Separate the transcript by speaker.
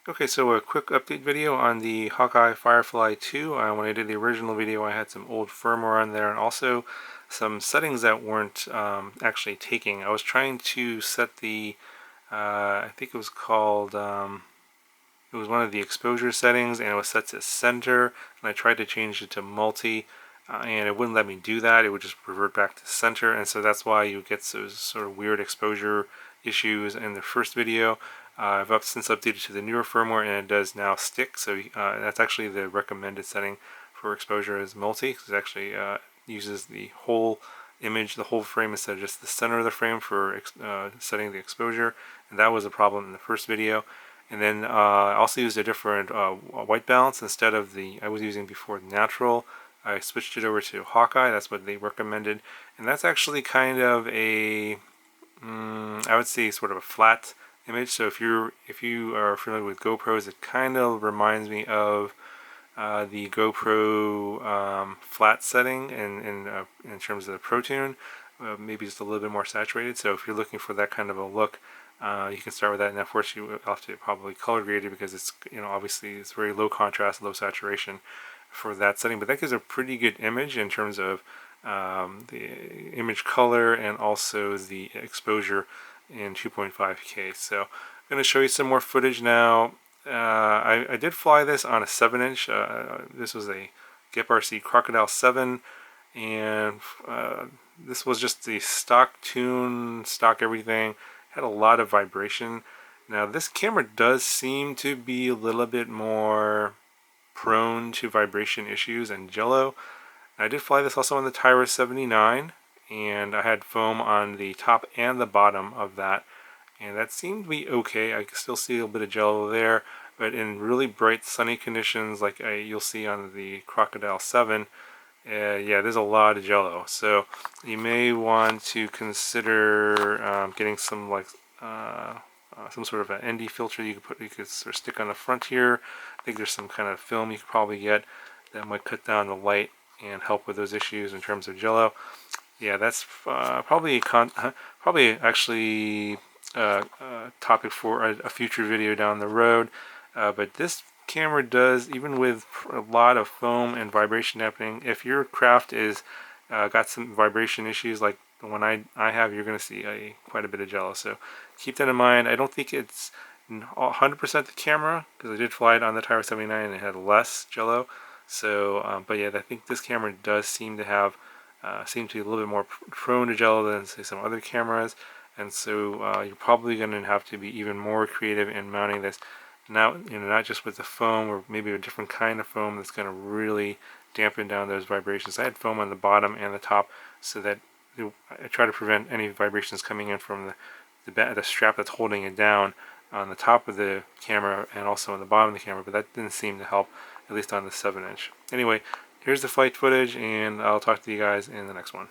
Speaker 1: Okay, so a quick update video on the Hawkeye Firefly 2. When I did the original video, I had some old firmware on there and also some settings that weren't actually taking. I was trying to set the, I think it was called, it was one of the exposure settings, and it was set to center, and I tried to change it to multi, and it wouldn't let me do that. It would just revert back to center, and so that's why you get those sort of weird exposure issues in the first video. I've since updated to the newer firmware, and it does now stick, so that's actually the recommended setting for exposure is multi, because it actually uses the whole image, the whole frame, instead of just the center of the frame for setting the exposure, and that was a problem in the first video. And then I also used a different white balance instead of the I was using before natural. I switched it over to Hawkeye. That's what they recommended, and that's actually kind of a I would say sort of a flat image. So if you are familiar with GoPros, it kind of reminds me of the GoPro flat setting in terms of the Pro Tune, maybe just a little bit more saturated. So if you're looking for that kind of a look, you can start with that, and of course you have to probably color grade it because it's obviously it's very low contrast, low saturation for that setting. But that gives a pretty good image in terms of the image color and also the exposure in 2.5K. So I'm going to show you some more footage now. I did fly this on a 7-inch. This was a GEP-RC Crocodile 7, and this was just the stock tune, stock everything. Had a lot of vibration. Now this camera does seem to be a little bit more prone to vibration issues than Jello. I did fly this also on the Tyra 79, and I had foam on the top and the bottom of that, and that seemed to be okay. I can still see a little bit of Jello there, but in really bright sunny conditions like you'll see on the Crocodile 7, yeah, there's a lot of Jello. So you may want to consider getting some some sort of an ND filter you could sort of stick on the front here. I think there's some kind of film you could probably get that might cut down the light and help with those issues in terms of Jello. Yeah, that's probably actually a topic for a future video down the road. But this camera does, even with a lot of foam and vibration happening, if your craft is got some vibration issues like the one I have, you're going to see quite a bit of Jello. So keep that in mind. I don't think it's 100% the camera, because I did fly it on the Tyra 79 and it had less Jello. So, but yeah, I think this camera does seem to have seem to be a little bit more prone to Jello than say some other cameras, and so you're probably going to have to be even more creative in mounting this. Now, not just with the foam, or maybe a different kind of foam that's going to really dampen down those vibrations. I had foam on the bottom and the top, so that I try to prevent any vibrations coming in from the strap that's holding it down on the top of the camera and also on the bottom of the camera, but that didn't seem to help, at least on the 7-inch. Anyway, here's the flight footage, and I'll talk to you guys in the next one.